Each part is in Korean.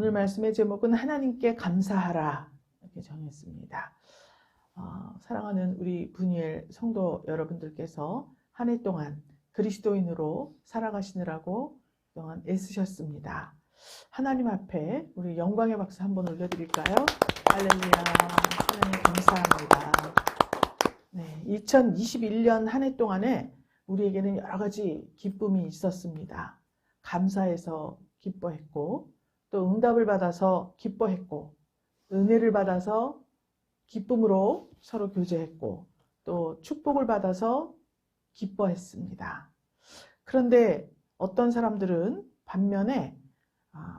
오늘 말씀의 제목은 하나님께 감사하라 이렇게 정했습니다. 사랑하는 우리 분이엘 성도 여러분들께서 한 해 동안 그리스도인으로 살아가시느라고 그동안 애쓰셨습니다. 하나님 앞에 우리 영광의 박수 한번 올려드릴까요? 할렐루야. 하나님 감사합니다. 네, 2021년 한 해 동안에 우리에게는 여러 가지 기쁨이 있었습니다. 감사해서 기뻐했고, 또 응답을 받아서 기뻐했고, 은혜를 받아서 기쁨으로 서로 교제했고, 또 축복을 받아서 기뻐했습니다. 그런데 어떤 사람들은 반면에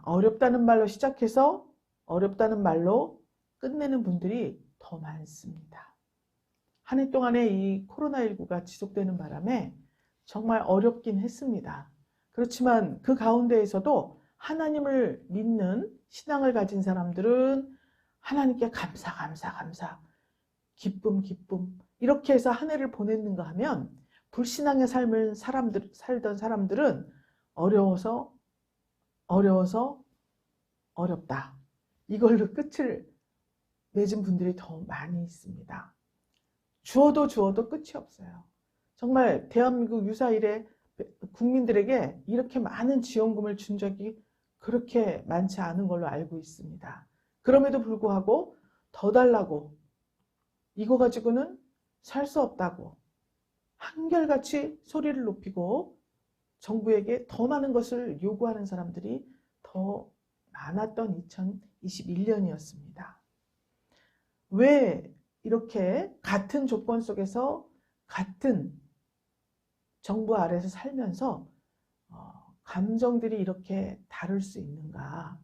어렵다는 말로 시작해서 어렵다는 말로 끝내는 분들이 더 많습니다. 한 해 동안에 이 코로나19가 지속되는 바람에 정말 어렵긴 했습니다. 그렇지만 그 가운데에서도 하나님을 믿는 신앙을 가진 사람들은 하나님께 감사, 기쁨, 이렇게 해서 한 해를 보냈는가 하면 불신앙의 삶을 살던 사람들은 어려워서 어렵다. 이걸로 끝을 맺은 분들이 더 많이 있습니다. 주어도 끝이 없어요. 정말 대한민국 유사일에 국민들에게 이렇게 많은 지원금을 준 적이 그렇게 많지 않은 걸로 알고 있습니다. 그럼에도 불구하고 더 달라고, 이거 가지고는 살 수 없다고 한결같이 소리를 높이고 정부에게 더 많은 것을 요구하는 사람들이 더 많았던 2021년이었습니다. 왜 이렇게 같은 조건 속에서 같은 정부 아래에서 살면서 감정들이 이렇게 다를 수 있는가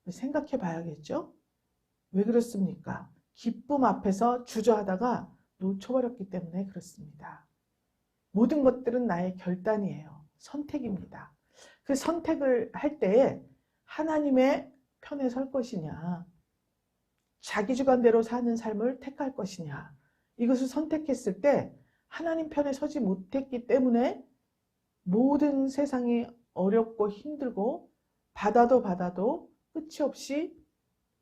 생각해 봐야겠죠? 왜 그렇습니까? 기쁨 앞에서 주저하다가 놓쳐버렸기 때문에 그렇습니다. 모든 것들은 나의 결단이에요. 선택입니다. 그 선택을 할 때에 하나님의 편에 설 것이냐, 자기 주관대로 사는 삶을 택할 것이냐, 이것을 선택했을 때 하나님 편에 서지 못했기 때문에 모든 세상이 어렵고 힘들고 받아도 끝이 없이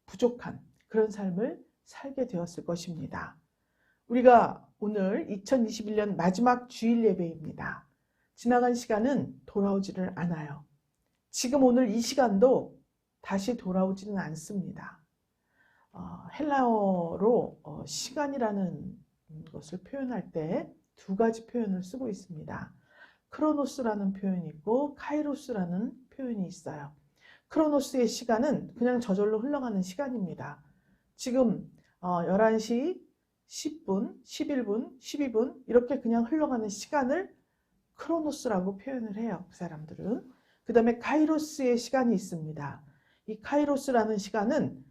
부족한 그런 삶을 살게 되었을 것입니다. 우리가 오늘 2021년 마지막 주일 예배입니다. 지나간 시간은 돌아오지를 않아요. 지금 오늘 이 시간도 다시 돌아오지는 않습니다. 헬라어로 시간이라는 것을 표현할 때 두 가지 표현을 쓰고 있습니다. 크로노스라는 표현이 있고 카이로스라는 표현이 있어요. 크로노스의 시간은 그냥 저절로 흘러가는 시간입니다. 지금 11시 10분, 11분, 12분 이렇게 그냥 흘러가는 시간을 크로노스라고 표현을 해요. 그 사람들은. 그 다음에 카이로스의 시간이 있습니다. 이 카이로스라는 시간은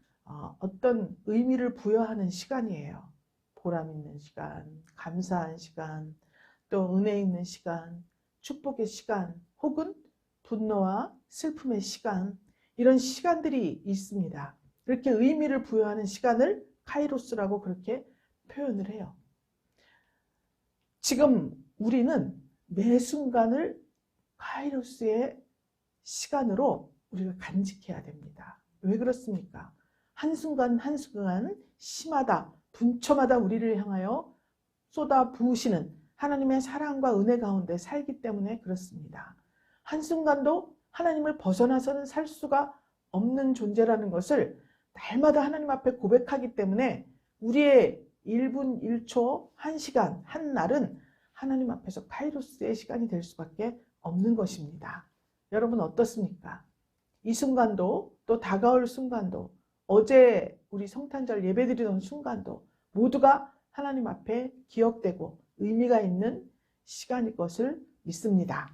어떤 의미를 부여하는 시간이에요. 보람 있는 시간, 감사한 시간, 또 은혜 있는 시간, 축복의 시간, 혹은 분노와 슬픔의 시간, 이런 시간들이 있습니다. 이렇게 의미를 부여하는 시간을 카이로스라고 그렇게 표현을 해요. 지금 우리는 매 순간을 카이로스의 시간으로 우리가 간직해야 됩니다. 왜 그렇습니까? 한순간 한순간 시마다 분초마다 우리를 향하여 쏟아 부으시는 하나님의 사랑과 은혜 가운데 살기 때문에 그렇습니다. 한순간도 하나님을 벗어나서는 살 수가 없는 존재라는 것을 날마다 하나님 앞에 고백하기 때문에 우리의 1분, 1초, 1시간, 한 날은 하나님 앞에서 카이로스의 시간이 될 수밖에 없는 것입니다. 여러분 어떻습니까? 이 순간도 또 다가올 순간도 어제 우리 성탄절 예배드리던 순간도 모두가 하나님 앞에 기억되고 의미가 있는 시간일 것을 믿습니다.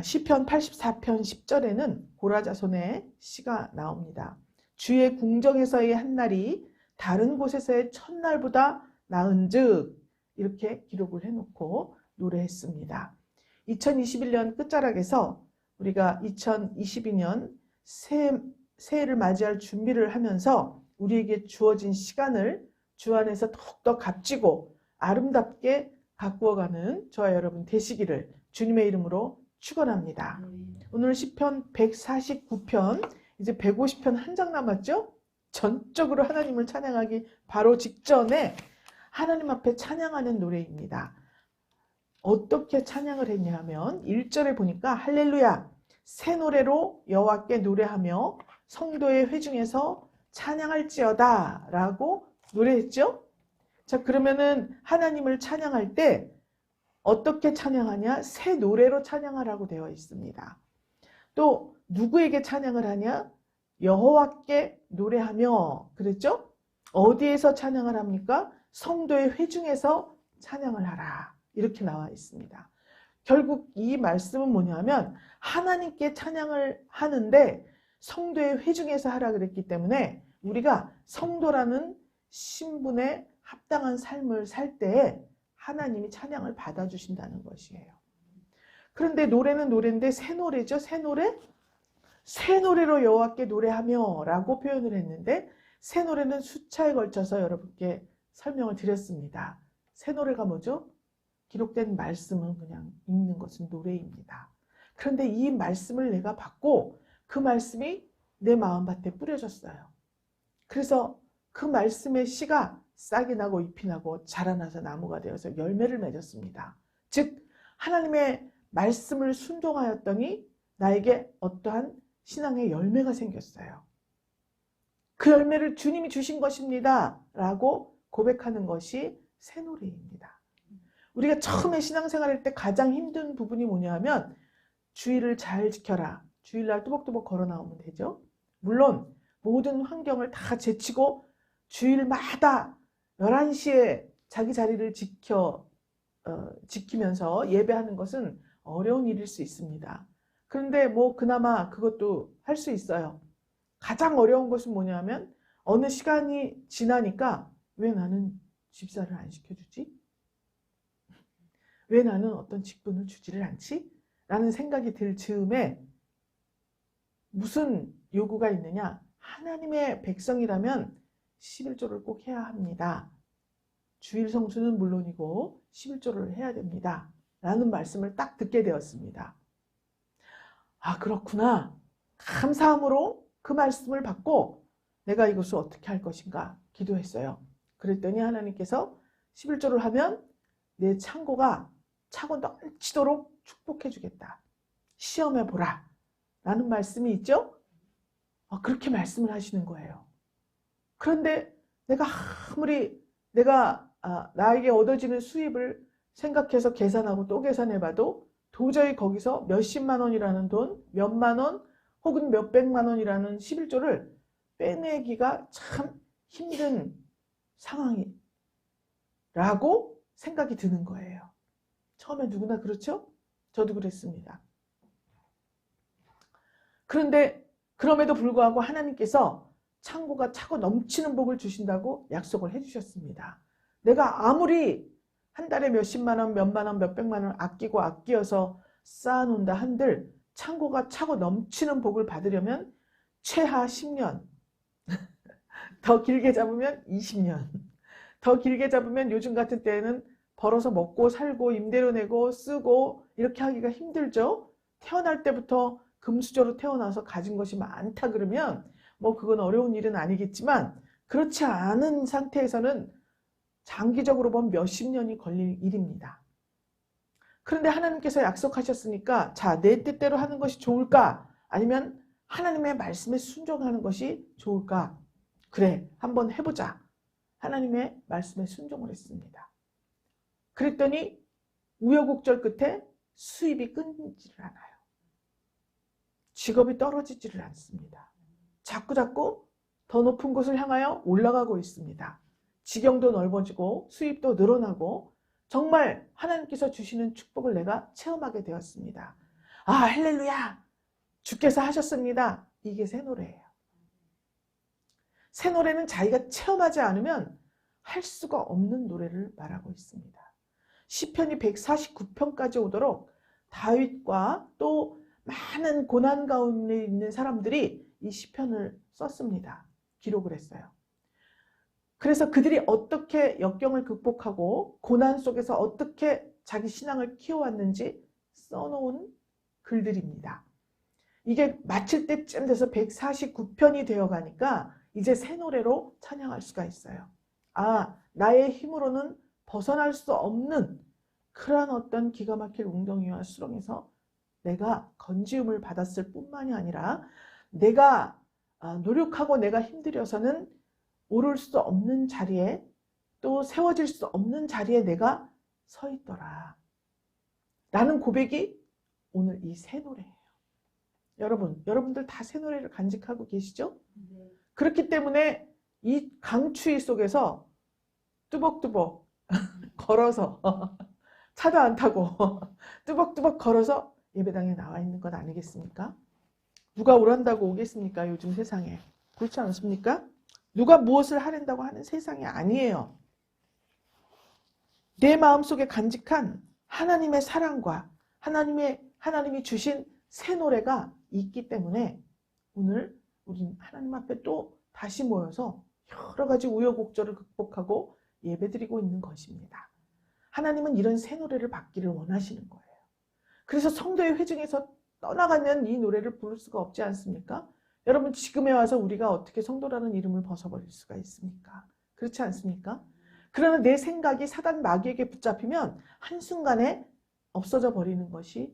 시편 84편 10절에는 고라자손의 시가 나옵니다. 주의 궁정에서의 한 날이 다른 곳에서의 첫날보다 나은즉 이렇게 기록을 해놓고 노래했습니다. 2021년 끝자락에서 우리가 2022년 새해를 맞이할 준비를 하면서 우리에게 주어진 시간을 주 안에서 더욱더 값지고 아름답게 가꾸어가는 저와 여러분 되시기를 주님의 이름으로 축원합니다. 오늘 시편 149편 이제 150편 한 장 남았죠? 전적으로 하나님을 찬양하기 바로 직전에 하나님 앞에 찬양하는 노래입니다. 어떻게 찬양을 했냐 하면 1절에 보니까 할렐루야 새 노래로 여호와께 노래하며 성도의 회중에서 찬양할지어다 라고 노래했죠. 자, 그러면은 하나님을 찬양할 때 어떻게 찬양하냐? 새 노래로 찬양하라고 되어 있습니다. 또 누구에게 찬양을 하냐? 여호와께 노래하며 그랬죠? 어디에서 찬양을 합니까? 성도의 회중에서 찬양을 하라 이렇게 나와 있습니다. 결국 이 말씀은 뭐냐면 하나님께 찬양을 하는데 성도의 회중에서 하라 그랬기 때문에 우리가 성도라는 신분에 합당한 삶을 살 때에 하나님이 찬양을 받아주신다는 것이에요. 그런데 노래는 노래인데 새 노래죠. 새 노래? 새 노래로 여호와께 노래하며 라고 표현을 했는데 새 노래는 수차에 걸쳐서 여러분께 설명을 드렸습니다. 새 노래가 뭐죠? 기록된 말씀은 그냥 읽는 것은 노래입니다. 그런데 이 말씀을 내가 받고 그 말씀이 내 마음밭에 뿌려졌어요. 그래서 그 말씀의 씨가 싹이 나고 잎이 나고 자라나서 나무가 되어서 열매를 맺었습니다. 즉 하나님의 말씀을 순종하였더니 나에게 어떠한 신앙의 열매가 생겼어요. 그 열매를 주님이 주신 것입니다 라고 고백하는 것이 새 노래입니다. 우리가 처음에 신앙생활할 때 가장 힘든 부분이 뭐냐 하면 주의를 잘 지켜라. 주일날 뚜벅뚜벅 걸어 나오면 되죠. 물론 모든 환경을 다 제치고 주일마다 11시에 자기 자리를 지키면서 예배하는 것은 어려운 일일 수 있습니다. 그런데 뭐 그나마 그것도 할 수 있어요. 가장 어려운 것은 뭐냐면 어느 시간이 지나니까 왜 나는 집사를 안 시켜주지? 왜 나는 어떤 직분을 주지를 않지? 라는 생각이 들 즈음에 무슨 요구가 있느냐? 하나님의 백성이라면 11조를 꼭 해야 합니다. 주일 성수는 물론이고 11조를 해야 됩니다. 라는 말씀을 딱 듣게 되었습니다. 아, 그렇구나. 감사함으로 그 말씀을 받고 내가 이것을 어떻게 할 것인가 기도했어요. 그랬더니 하나님께서 11조를 하면 내 창고가 차고 넘치도록 축복해 주겠다. 시험해 보라. 라는 말씀이 있죠? 그렇게 말씀을 하시는 거예요. 그런데 내가 아무리 나에게 얻어지는 수입을 생각해서 계산하고 또 계산해봐도 도저히 거기서 몇십만 원이라는 돈, 몇만 원 혹은 몇백만 원이라는 11조를 빼내기가 참 힘든 상황이라고 생각이 드는 거예요. 처음에 누구나 그렇죠? 저도 그랬습니다. 그런데 그럼에도 불구하고 하나님께서 창고가 차고 넘치는 복을 주신다고 약속을 해주셨습니다. 내가 아무리 한 달에 몇십만 원, 몇만 원, 몇백만 원 아끼어서 쌓아놓는다 한들 창고가 차고 넘치는 복을 받으려면 최하 10년, 더 길게 잡으면 20년, 더 길게 잡으면 요즘 같은 때에는 벌어서 먹고 살고 임대료 내고 쓰고 이렇게 하기가 힘들죠. 태어날 때부터 금수저로 태어나서 가진 것이 많다 그러면 뭐 그건 어려운 일은 아니겠지만 그렇지 않은 상태에서는 장기적으로 보면 몇십 년이 걸릴 일입니다. 그런데 하나님께서 약속하셨으니까 자, 내 뜻대로 하는 것이 좋을까? 아니면 하나님의 말씀에 순종하는 것이 좋을까? 그래, 한번 해보자. 하나님의 말씀에 순종을 했습니다. 그랬더니 우여곡절 끝에 수입이 끊이지를 않아요. 직업이 떨어지지를 않습니다. 자꾸 더 높은 곳을 향하여 올라가고 있습니다. 지경도 넓어지고 수입도 늘어나고 정말 하나님께서 주시는 축복을 내가 체험하게 되었습니다. 아, 할렐루야! 주께서 하셨습니다. 이게 새 노래예요. 새 노래는 자기가 체험하지 않으면 할 수가 없는 노래를 말하고 있습니다. 시편이 149편까지 오도록 다윗과 또 많은 고난 가운데 있는 사람들이 이 시편을 썼습니다. 기록을 했어요. 그래서 그들이 어떻게 역경을 극복하고 고난 속에서 어떻게 자기 신앙을 키워왔는지 써놓은 글들입니다. 이게 마칠 때쯤 돼서 149편이 되어 가니까 이제 새 노래로 찬양할 수가 있어요. 아, 나의 힘으로는 벗어날 수 없는 그러한 어떤 기가 막힐 웅덩이와 수렁에서 내가 건지움을 받았을 뿐만이 아니라 내가 노력하고 내가 힘들여서는 오를 수 없는 자리에 또 세워질 수 없는 자리에 내가 서 있더라 라는 고백이 오늘 이 새 노래예요. 여러분들 다 새 노래를 간직하고 계시죠? 네. 그렇기 때문에 이 강추위 속에서 뚜벅뚜벅 걸어서 차도 안 타고 뚜벅뚜벅 걸어서 예배당에 나와 있는 것 아니겠습니까? 누가 오란다고 오겠습니까? 요즘 세상에. 그렇지 않습니까? 누가 무엇을 하랜다고 하는 세상이 아니에요. 내 마음속에 간직한 하나님의 사랑과 하나님이 주신 새 노래가 있기 때문에 오늘 우리 하나님 앞에 또 다시 모여서 여러 가지 우여곡절을 극복하고 예배드리고 있는 것입니다. 하나님은 이런 새 노래를 받기를 원하시는 거예요. 그래서 성도의 회중에서 떠나가면 이 노래를 부를 수가 없지 않습니까? 여러분 지금에 와서 우리가 어떻게 성도라는 이름을 벗어버릴 수가 있습니까? 그렇지 않습니까? 그러나 내 생각이 사단 마귀에게 붙잡히면 한순간에 없어져 버리는 것이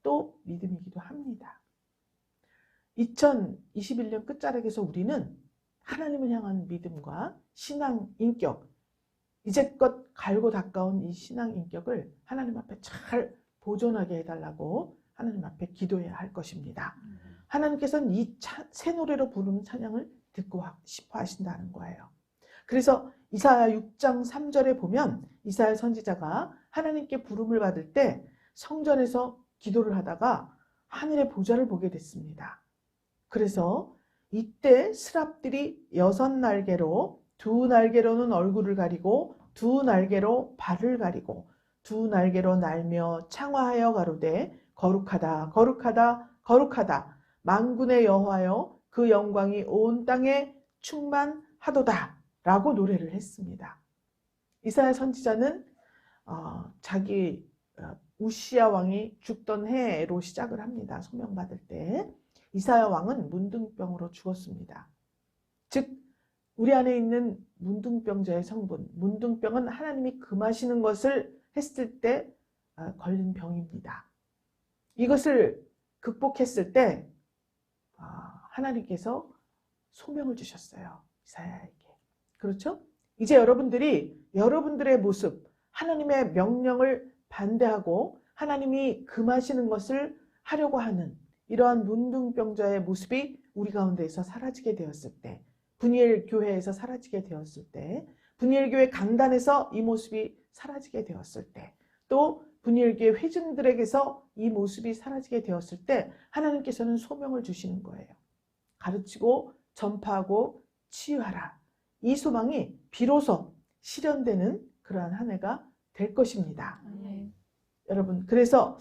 또 믿음이기도 합니다. 2021년 끝자락에서 우리는 하나님을 향한 믿음과 신앙 인격, 이제껏 갈고 닦아온 이 신앙 인격을 하나님 앞에 잘 보존하게 해달라고 하나님 앞에 기도해야 할 것입니다. 하나님께서는 이 새 노래로 부르는 찬양을 듣고 싶어 하신다는 거예요. 그래서 이사야 6장 3절에 보면 이사야 선지자가 하나님께 부름을 받을 때 성전에서 기도를 하다가 하늘의 보좌를 보게 됐습니다. 그래서 이때 스랍들이 6날개로, 2날개로는 얼굴을 가리고 2날개로 발을 가리고 2날개로 날며 창화하여 가로되 거룩하다 거룩하다 거룩하다 만군의 여호와여 그 영광이 온 땅에 충만하도다 라고 노래를 했습니다. 이사야 선지자는 자기 우시야 왕이 죽던 해로 시작을 합니다. 소명받을 때 이사야 왕은 문둥병으로 죽었습니다. 즉 우리 안에 있는 문둥병자의 성분, 문둥병은 하나님이 금하시는 것을 했을 때 걸린 병입니다. 이것을 극복했을 때 하나님께서 소명을 주셨어요. 이사야에게. 그렇죠? 이제 여러분들의 모습, 하나님의 명령을 반대하고 하나님이 금하시는 것을 하려고 하는 이러한 문둥병자의 모습이 우리 가운데에서 사라지게 되었을 때, 분이엘 교회에서 사라지게 되었을 때, 분이엘 교회 강단에서 이 모습이 사라지게 되었을 때, 또 분이엘 교회 회중들에게서 이 모습이 사라지게 되었을 때 하나님께서는 소명을 주시는 거예요. 가르치고 전파하고 치유하라. 이 소망이 비로소 실현되는 그러한 한 해가 될 것입니다. 여러분, 그래서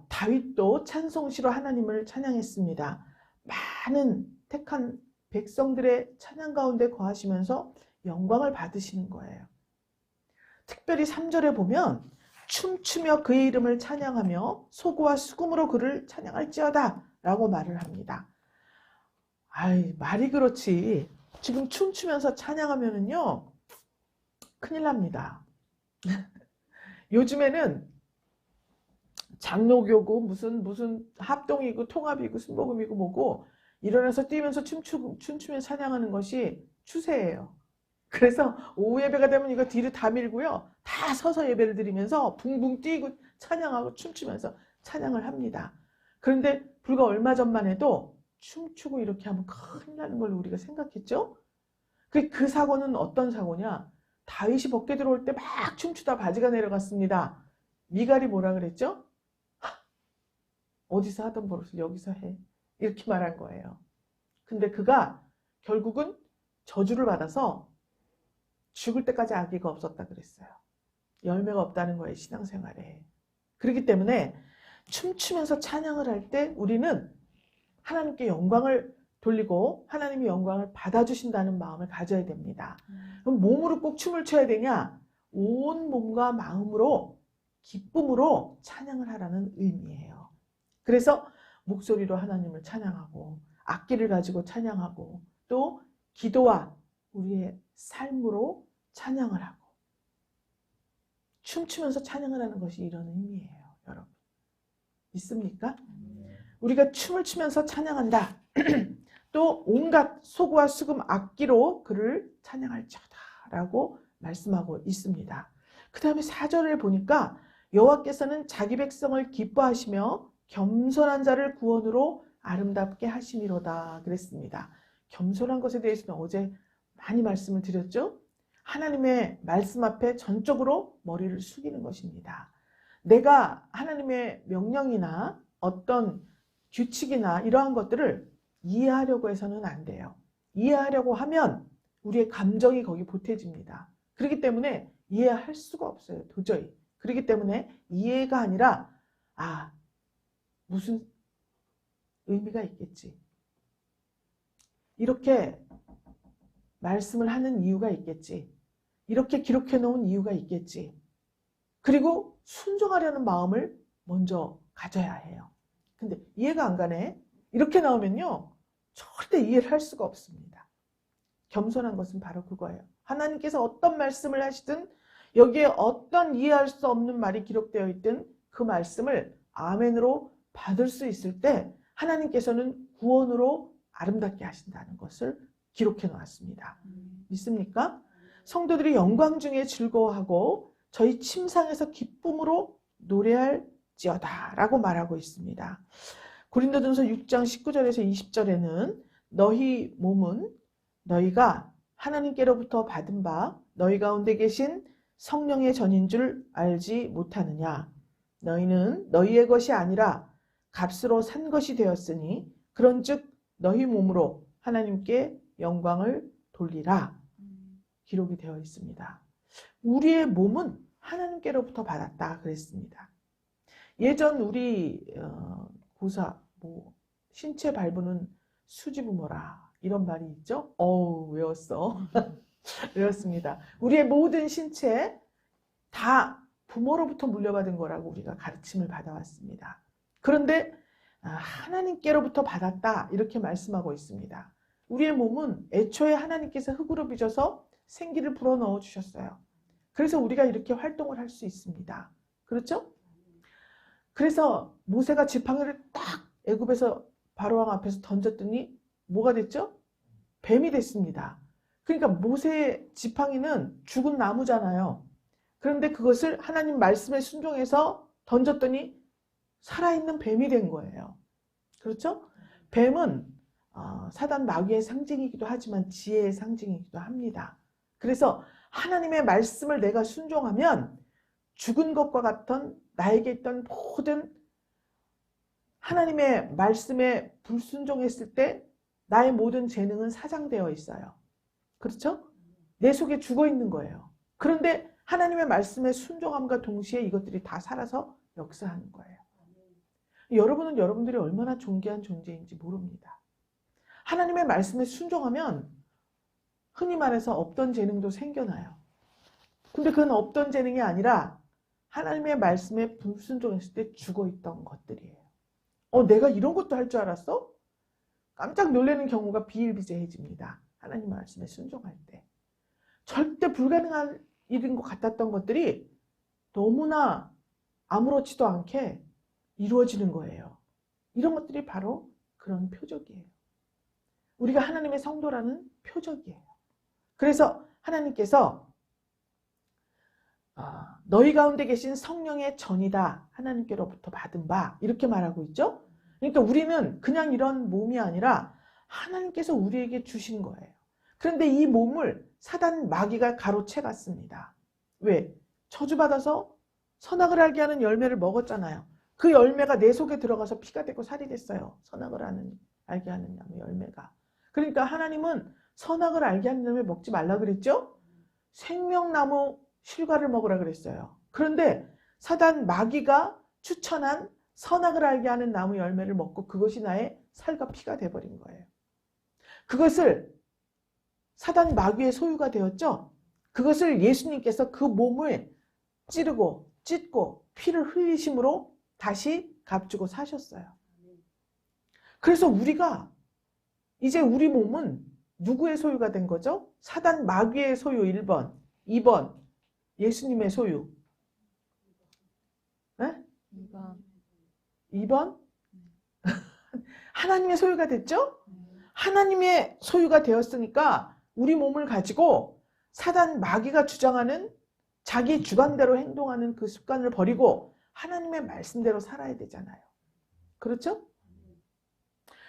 다윗도 찬송시로 하나님을 찬양했습니다. 많은 택한 백성들의 찬양 가운데 거하시면서 영광을 받으시는 거예요. 특별히 3절에 보면 춤추며 그의 이름을 찬양하며 소고와 수금으로 그를 찬양할지어다 라고 말을 합니다. 말이 그렇지 지금 춤추면서 찬양하면은요 큰일 납니다. 요즘에는 장로교고 무슨 합동이고 통합이고 순복음이고 뭐고 일어나서 뛰면서 춤추며 찬양하는 것이 추세예요. 그래서 오후 예배가 되면 이거 뒤로 다 밀고요. 다 서서 예배를 드리면서 붕붕 뛰고 찬양하고 춤추면서 찬양을 합니다. 그런데 불과 얼마 전만 해도 춤추고 이렇게 하면 큰일 나는 걸로 우리가 생각했죠? 그 사고는 어떤 사고냐? 다윗이 벗게 들어올 때 막 춤추다 바지가 내려갔습니다. 미갈이 뭐라 그랬죠? 어디서 하던 버릇을 여기서 해. 이렇게 말한 거예요. 근데 그가 결국은 저주를 받아서 죽을 때까지 아기가 없었다 그랬어요. 열매가 없다는 거예요, 신앙생활에. 그렇기 때문에 춤추면서 찬양을 할 때 우리는 하나님께 영광을 돌리고 하나님이 영광을 받아주신다는 마음을 가져야 됩니다. 그럼 몸으로 꼭 춤을 춰야 되냐? 온 몸과 마음으로 기쁨으로 찬양을 하라는 의미예요. 그래서 목소리로 하나님을 찬양하고 악기를 가지고 찬양하고 또 기도와 우리의 삶으로 찬양을 하고 춤추면서 찬양을 하는 것이 이런 의미예요. 여러분 믿습니까? 우리가 춤을 추면서 찬양한다. 또 온갖 소구와 수금 악기로 그를 찬양할지어다 라고 말씀하고 있습니다. 그 다음에 4절을 보니까 여호와께서는 자기 백성을 기뻐하시며 겸손한 자를 구원으로 아름답게 하심이로다 그랬습니다. 겸손한 것에 대해서는 어제 많이 말씀을 드렸죠. 하나님의 말씀 앞에 전적으로 머리를 숙이는 것입니다. 내가 하나님의 명령이나 어떤 규칙이나 이러한 것들을 이해하려고 해서는 안 돼요. 이해하려고 하면 우리의 감정이 거기 보태집니다. 그렇기 때문에 이해할 수가 없어요. 도저히. 그렇기 때문에 이해가 아니라 무슨 의미가 있겠지. 이렇게 말씀을 하는 이유가 있겠지. 이렇게 기록해 놓은 이유가 있겠지. 그리고 순종하려는 마음을 먼저 가져야 해요. 근데 이해가 안 가네. 이렇게 나오면요. 절대 이해를 할 수가 없습니다. 겸손한 것은 바로 그거예요. 하나님께서 어떤 말씀을 하시든 여기에 어떤 이해할 수 없는 말이 기록되어 있든 그 말씀을 아멘으로 받을 수 있을 때 하나님께서는 구원으로 아름답게 하신다는 것을 기록해 놓았습니다. 믿습니까? 성도들이 영광 중에 즐거워하고 저희 침상에서 기쁨으로 노래할지어다 라고 말하고 있습니다. 고린도전서 6장 19절에서 20절에는 너희 몸은 너희가 하나님께로부터 받은 바 너희 가운데 계신 성령의 전인 줄 알지 못하느냐. 너희는 너희의 것이 아니라 값으로 산 것이 되었으니 그런즉 너희 몸으로 하나님께 영광을 돌리라. 기록이 되어 있습니다. 우리의 몸은 하나님께로부터 받았다 그랬습니다. 예전 우리 고사 신체 발부는 수지부모라 이런 말이 있죠. 외웠어. 외웠습니다. 우리의 모든 신체 다 부모로부터 물려받은 거라고 우리가 가르침을 받아왔습니다. 그런데 하나님께로부터 받았다 이렇게 말씀하고 있습니다. 우리의 몸은 애초에 하나님께서 흙으로 빚어서 생기를 불어넣어 주셨어요. 그래서 우리가 이렇게 활동을 할 수 있습니다. 그렇죠? 그래서 모세가 지팡이를 딱 애굽에서 바로왕 앞에서 던졌더니 뭐가 됐죠? 뱀이 됐습니다. 그러니까 모세의 지팡이는 죽은 나무잖아요. 그런데 그것을 하나님 말씀에 순종해서 던졌더니 살아있는 뱀이 된 거예요. 그렇죠? 뱀은 사단 마귀의 상징이기도 하지만 지혜의 상징이기도 합니다. 그래서 하나님의 말씀을 내가 순종하면 죽은 것과 같던 나에게 있던 모든 하나님의 말씀에 불순종했을 때 나의 모든 재능은 사장되어 있어요. 그렇죠? 내 속에 죽어 있는 거예요. 그런데 하나님의 말씀에 순종함과 동시에 이것들이 다 살아서 역사하는 거예요. 여러분은 여러분들이 얼마나 존귀한 존재인지 모릅니다. 하나님의 말씀에 순종하면 흔히 말해서 없던 재능도 생겨나요. 근데 그건 없던 재능이 아니라 하나님의 말씀에 불순종했을 때 죽어있던 것들이에요. 내가 이런 것도 할 줄 알았어? 깜짝 놀라는 경우가 비일비재해집니다. 하나님 말씀에 순종할 때. 절대 불가능한 일인 것 같았던 것들이 너무나 아무렇지도 않게 이루어지는 거예요. 이런 것들이 바로 그런 표적이에요. 우리가 하나님의 성도라는 표적이에요. 그래서 하나님께서 너희 가운데 계신 성령의 전이다. 하나님께로부터 받은 바 이렇게 말하고 있죠. 그러니까 우리는 그냥 이런 몸이 아니라 하나님께서 우리에게 주신 거예요. 그런데 이 몸을 사단 마귀가 가로채 갔습니다. 왜? 저주받아서 선악을 알게 하는 열매를 먹었잖아요. 그 열매가 내 속에 들어가서 피가 되고 살이 됐어요. 선악을 알게 하는 나무 열매가. 그러니까 하나님은 선악을 알게 하는 열매 먹지 말라 그랬죠? 생명나무 실과를 먹으라 그랬어요. 그런데 사단 마귀가 추천한 선악을 알게 하는 나무 열매를 먹고 그것이 나의 살과 피가 돼버린 거예요. 그것을 사단 마귀의 소유가 되었죠. 그것을 예수님께서 그 몸을 찌르고 찢고 피를 흘리심으로 다시 값주고 사셨어요. 그래서 우리가 이제 우리 몸은 누구의 소유가 된 거죠? 사단 마귀의 소유 1번, 2번 예수님의 소유. 네? 2번. 2번 하나님의 소유가 됐죠? 하나님의 소유가 되었으니까 우리 몸을 가지고 사단 마귀가 주장하는 자기 주관대로 행동하는 그 습관을 버리고 하나님의 말씀대로 살아야 되잖아요. 그렇죠?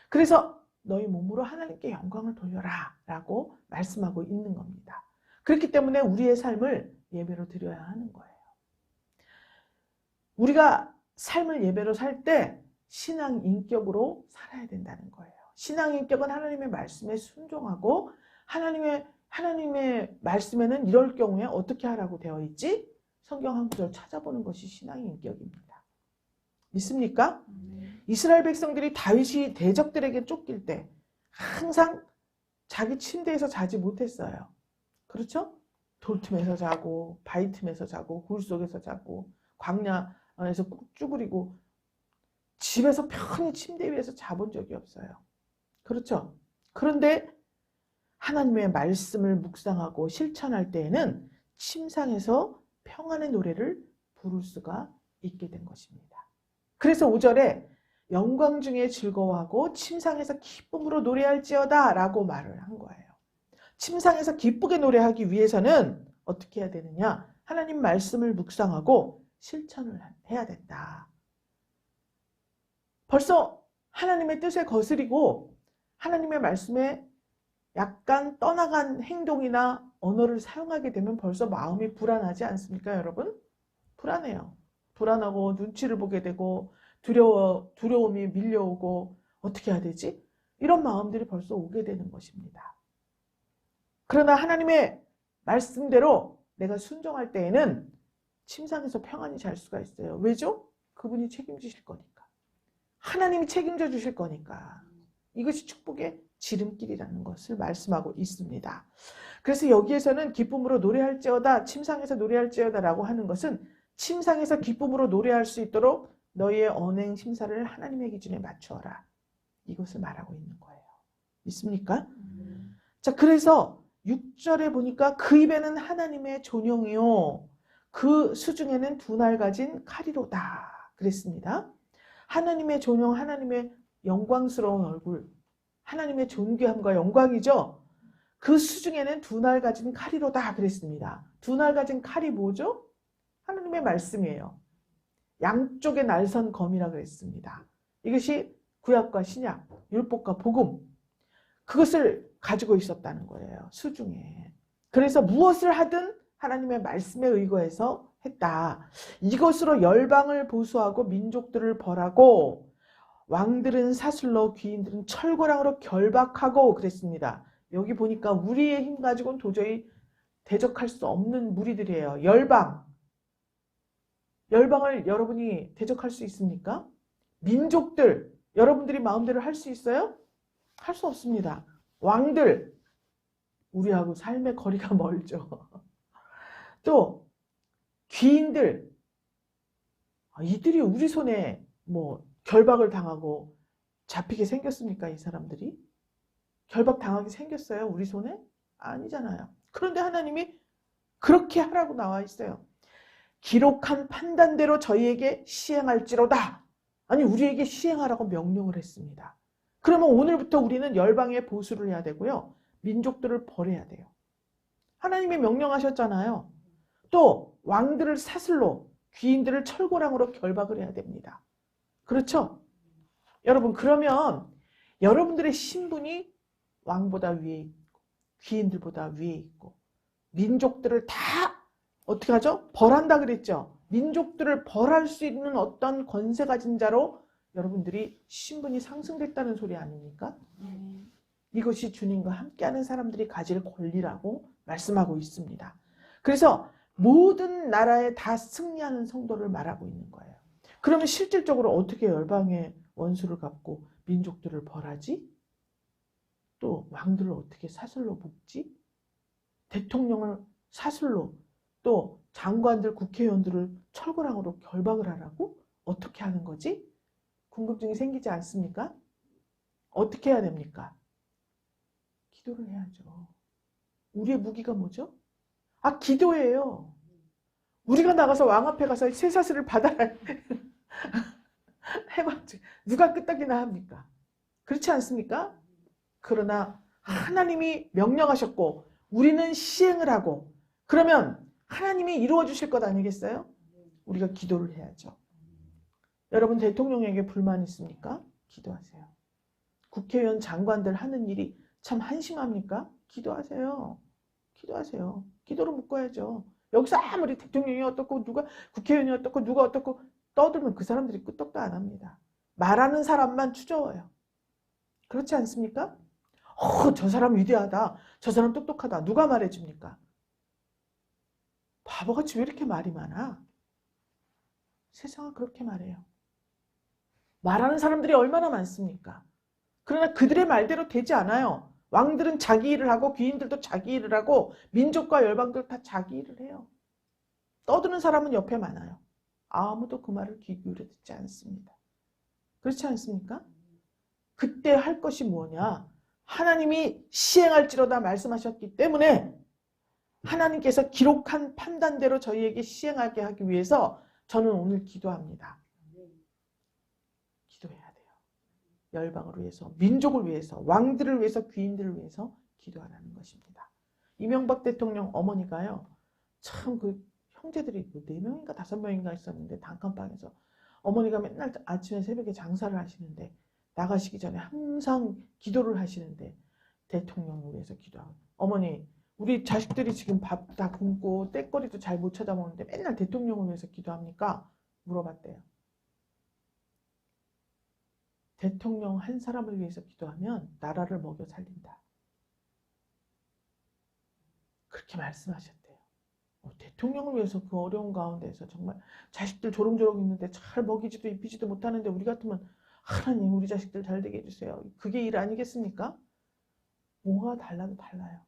그래서 너희 몸으로 하나님께 영광을 돌려라 라고 말씀하고 있는 겁니다. 그렇기 때문에 우리의 삶을 예배로 드려야 하는 거예요. 우리가 삶을 예배로 살 때 신앙 인격으로 살아야 된다는 거예요. 신앙 인격은 하나님의 말씀에 순종하고 하나님의 말씀에는 이럴 경우에 어떻게 하라고 되어 있지? 성경 한 구절 찾아보는 것이 신앙 인격입니다. 믿습니까? 이스라엘 백성들이 다윗이 대적들에게 쫓길 때 항상 자기 침대에서 자지 못했어요. 그렇죠? 돌틈에서 자고 바위 틈에서 자고 굴 속에서 자고 광야 안에서 꾹 쭈그리고 집에서 편히 침대 위에서 자본 적이 없어요. 그렇죠? 그런데 하나님의 말씀을 묵상하고 실천할 때에는 침상에서 평안의 노래를 부를 수가 있게 된 것입니다. 그래서 5절에 영광 중에 즐거워하고 침상에서 기쁨으로 노래할지어다 라고 말을 한 거예요. 침상에서 기쁘게 노래하기 위해서는 어떻게 해야 되느냐? 하나님 말씀을 묵상하고 실천을 해야 된다. 벌써 하나님의 뜻에 거스리고 하나님의 말씀에 약간 떠나간 행동이나 언어를 사용하게 되면 벌써 마음이 불안하지 않습니까, 여러분? 불안해요. 불안하고 눈치를 보게 되고 두려움이 밀려오고 어떻게 해야 되지? 이런 마음들이 벌써 오게 되는 것입니다. 그러나 하나님의 말씀대로 내가 순종할 때에는 침상에서 평안히 잘 수가 있어요. 왜죠? 그분이 책임지실 거니까. 하나님이 책임져 주실 거니까. 이것이 축복의 지름길이라는 것을 말씀하고 있습니다. 그래서 여기에서는 기쁨으로 노래할지어다, 침상에서 노래할지어다 라고 하는 것은 침상에서 기쁨으로 노래할 수 있도록 너희의 언행 심사를 하나님의 기준에 맞추어라. 이것을 말하고 있는 거예요. 믿습니까? 자, 그래서 6절에 보니까 그 입에는 하나님의 존영이요 그 수중에는 두 날 가진 칼이로다 그랬습니다. 하나님의 존영, 하나님의 영광스러운 얼굴, 하나님의 존귀함과 영광이죠. 그 수중에는 두 날 가진 칼이로다 그랬습니다. 두 날 가진 칼이 뭐죠? 하나님의 말씀이에요. 양쪽에 날선 검이라 그랬습니다. 이것이 구약과 신약, 율법과 복음, 그것을 가지고 있었다는 거예요. 수중에. 그래서 무엇을 하든 하나님의 말씀에 의거해서 했다. 이것으로 열방을 보수하고 민족들을 벌하고 왕들은 사슬로 귀인들은 철거랑으로 결박하고 그랬습니다. 여기 보니까 우리의 힘 가지고는 도저히 대적할 수 없는 무리들이에요. 열방을 여러분이 대적할 수 있습니까? 민족들, 여러분들이 마음대로 할 수 있어요? 할 수 없습니다. 왕들, 우리하고 삶의 거리가 멀죠. 또 귀인들, 이들이 우리 손에 뭐 결박을 당하고 잡히게 생겼습니까? 이 사람들이? 결박 당하게 생겼어요? 우리 손에? 아니잖아요. 그런데 하나님이 그렇게 하라고 나와 있어요. 기록한 판단대로 저희에게 시행할지로다. 아니 우리에게 시행하라고 명령을 했습니다. 그러면 오늘부터 우리는 열방에 보수를 해야 되고요. 민족들을 벌해야 돼요. 하나님이 명령하셨잖아요. 또 왕들을 사슬로, 귀인들을 철고랑으로 결박을 해야 됩니다. 그렇죠? 여러분 그러면 여러분들의 신분이 왕보다 위에 있고 귀인들보다 위에 있고 민족들을 다 어떻게 하죠? 벌한다 그랬죠? 민족들을 벌할 수 있는 어떤 권세 가진 자로 여러분들이 신분이 상승됐다는 소리 아닙니까? 이것이 주님과 함께하는 사람들이 가질 권리라고 말씀하고 있습니다. 그래서 모든 나라에 다 승리하는 성도를 말하고 있는 거예요. 그러면 실질적으로 어떻게 열방의 원수를 갚고 민족들을 벌하지? 또 왕들을 어떻게 사슬로 묶지? 대통령을 사슬로, 또 장관들, 국회의원들을 철거랑으로 결박을 하라고? 어떻게 하는 거지? 궁금증이 생기지 않습니까? 어떻게 해야 됩니까? 기도를 해야죠. 우리의 무기가 뭐죠? 기도예요. 우리가 나가서 왕 앞에 가서 쇠사슬을 받아라 해봤지. 누가 끄떡이나 합니까? 그렇지 않습니까? 그러나 하나님이 명령하셨고 우리는 시행을 하고 그러면 하나님이 이루어 주실 것 아니겠어요? 우리가 기도를 해야죠. 여러분 대통령에게 불만 있습니까? 기도하세요. 국회의원 장관들 하는 일이 참 한심합니까? 기도하세요. 기도하세요. 기도로 묶어야죠. 여기서 아무리 대통령이 어떻고 누가 국회의원이 어떻고 누가 어떻고 떠들면 그 사람들이 끄떡도 안 합니다. 말하는 사람만 추저어요. 그렇지 않습니까? 저 사람 위대하다. 저 사람 똑똑하다. 누가 말해줍니까? 바보같이 왜 이렇게 말이 많아? 세상은 그렇게 말해요. 말하는 사람들이 얼마나 많습니까? 그러나 그들의 말대로 되지 않아요. 왕들은 자기 일을 하고 귀인들도 자기 일을 하고 민족과 열방들 다 자기 일을 해요. 떠드는 사람은 옆에 많아요. 아무도 그 말을 귀 기울여 듣지 않습니다. 그렇지 않습니까? 그때 할 것이 뭐냐? 하나님이 시행할지로다 말씀하셨기 때문에 하나님께서 기록한 판단대로 저희에게 시행하게 하기 위해서 저는 오늘 기도합니다. 기도해야 돼요. 열방을 위해서, 민족을 위해서, 왕들을 위해서, 귀인들을 위해서 기도하라는 것입니다. 이명박 대통령 어머니가요. 참 그 형제들이 4명인가 5명인가 있었는데 단칸방에서 어머니가 맨날 아침에 새벽에 장사를 하시는데 나가시기 전에 항상 기도를 하시는데 대통령을 위해서 기도하고 어머니 우리 자식들이 지금 밥 다 굶고 떼거리도 잘 못 찾아 먹는데 맨날 대통령을 위해서 기도합니까? 물어봤대요. 대통령 한 사람을 위해서 기도하면 나라를 먹여 살린다. 그렇게 말씀하셨대요. 대통령을 위해서 그 어려운 가운데서 정말 자식들 조롱조롱 있는데 잘 먹이지도 입히지도 못하는데 우리 같으면 하나님 우리 자식들 잘 되게 해주세요. 그게 일 아니겠습니까? 뭐가 달라도 달라요.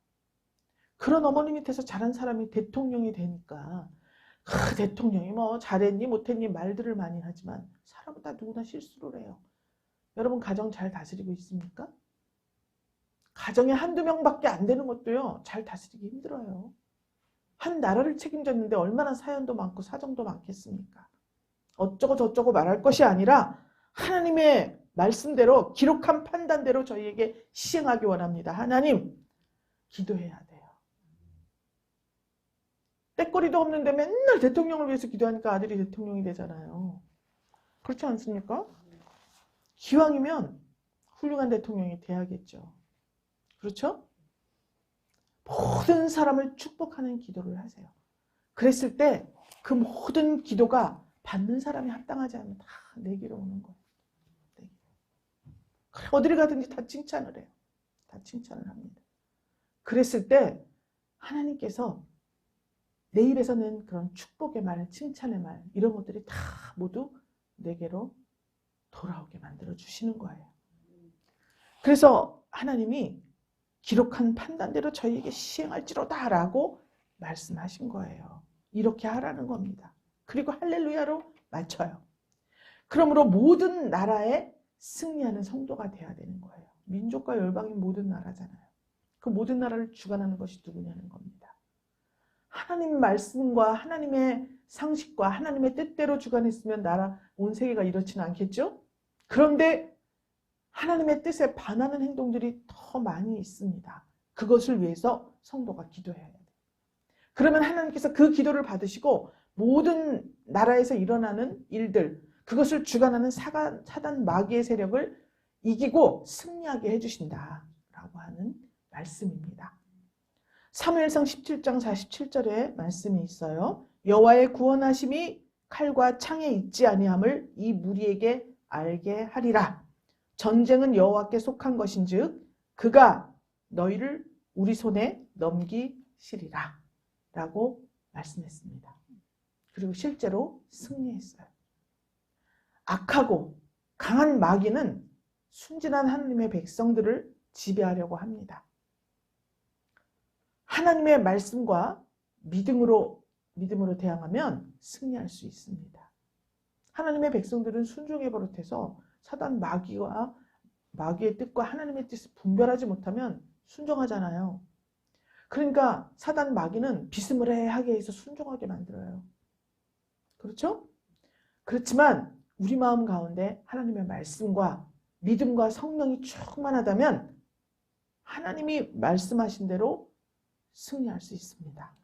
그런 어머니 밑에서 자란 사람이 대통령이 되니까 대통령이 뭐 잘했니 못했니 말들을 많이 하지만 사람은 다 누구나 실수를 해요. 여러분 가정 잘 다스리고 있습니까? 가정에 한두 명밖에 안 되는 것도요. 잘 다스리기 힘들어요. 한 나라를 책임졌는데 얼마나 사연도 많고 사정도 많겠습니까? 어쩌고 저쩌고 말할 것이 아니라 하나님의 말씀대로 기록한 판단대로 저희에게 시행하기 원합니다. 하나님 기도해야 돼요. 때거리도 없는데 맨날 대통령을 위해서 기도하니까 아들이 대통령이 되잖아요. 그렇지 않습니까? 기왕이면 훌륭한 대통령이 돼야겠죠. 그렇죠? 모든 사람을 축복하는 기도를 하세요. 그랬을 때 그 모든 기도가 받는 사람이 합당하지 않으면 다 내게로 오는 거예요. 어디를 가든지 다 칭찬을 해요. 다 칭찬을 합니다. 그랬을 때 하나님께서 내 입에서 낸 그런 축복의 말, 칭찬의 말 이런 것들이 다 모두 내게로 돌아오게 만들어 주시는 거예요. 그래서 하나님이 기록한 판단대로 저희에게 시행할지로다 라고 말씀하신 거예요. 이렇게 하라는 겁니다. 그리고 할렐루야로 맞춰요. 그러므로 모든 나라에 승리하는 성도가 돼야 되는 거예요. 민족과 열방인 모든 나라잖아요. 그 모든 나라를 주관하는 것이 누구냐는 겁니다. 하나님 말씀과 하나님의 상식과 하나님의 뜻대로 주관했으면 나라 온 세계가 이렇지는 않겠죠? 그런데 하나님의 뜻에 반하는 행동들이 더 많이 있습니다. 그것을 위해서 성도가 기도해야 돼요. 그러면 하나님께서 그 기도를 받으시고 모든 나라에서 일어나는 일들, 그것을 주관하는 사단 마귀의 세력을 이기고 승리하게 해주신다라고 하는 말씀입니다. 사무엘상 17장 47절에 말씀이 있어요. 여호와의 구원하심이 칼과 창에 있지 아니함을 이 무리에게 알게 하리라. 전쟁은 여호와께 속한 것인즉 그가 너희를 우리 손에 넘기시리라 라고 말씀했습니다. 그리고 실제로 승리했어요. 악하고 강한 마귀는 순진한 하나님의 백성들을 지배하려고 합니다. 하나님의 말씀과 믿음으로 대항하면 승리할 수 있습니다. 하나님의 백성들은 순종해 버릇해서 사단 마귀와 마귀의 뜻과 하나님의 뜻을 분별하지 못하면 순종하잖아요. 그러니까 사단 마귀는 비스무리하게 해서 순종하게 만들어요. 그렇죠? 그렇지만 우리 마음 가운데 하나님의 말씀과 믿음과 성령이 충만하다면 하나님이 말씀하신 대로 승리할 수 있습니다.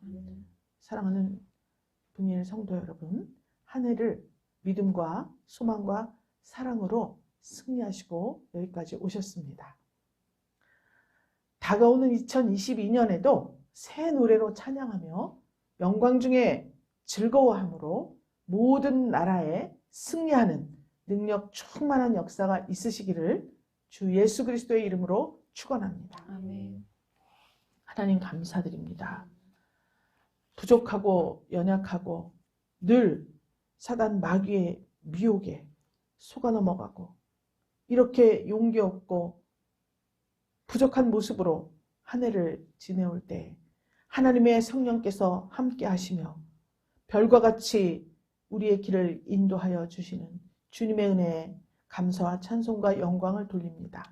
사랑하는 분이엘 성도 여러분, 한 해를 믿음과 소망과 사랑으로 승리하시고 여기까지 오셨습니다. 다가오는 2022년에도 새 노래로 찬양하며 영광 중에 즐거워함으로 모든 나라에 승리하는 능력 충만한 역사가 있으시기를 주 예수 그리스도의 이름으로 축원합니다. 아멘. 하나님 감사드립니다. 부족하고 연약하고 늘 사단 마귀의 미혹에 속아 넘어가고 이렇게 용기 없고 부족한 모습으로 한 해를 지내올 때 하나님의 성령께서 함께 하시며 별과 같이 우리의 길을 인도하여 주시는 주님의 은혜에 감사와 찬송과 영광을 돌립니다.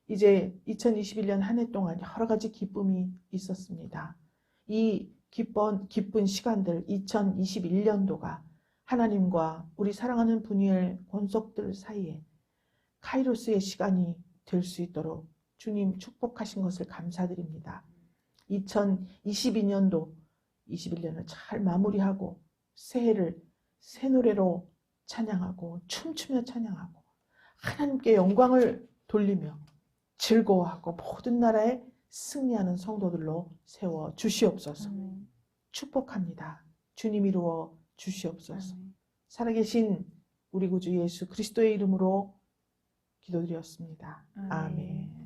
이제 2021년 한 해 동안 여러 가지 기쁨이 있었습니다. 이 기쁜 시간들 2021년도가 하나님과 우리 사랑하는 분이엘 권속들 사이에 카이로스의 시간이 될 수 있도록 주님 축복하신 것을 감사드립니다. 2022년도 21년을 잘 마무리하고 새해를 새 노래로 찬양하고 춤추며 찬양하고 하나님께 영광을 돌리며 즐거워하고 모든 나라에 승리하는 성도들로 세워 주시옵소서. 축복합니다. 주님 이루어 주시옵소서. 살아계신 우리 구주 예수 그리스도의 이름으로 기도드렸습니다. 아멘.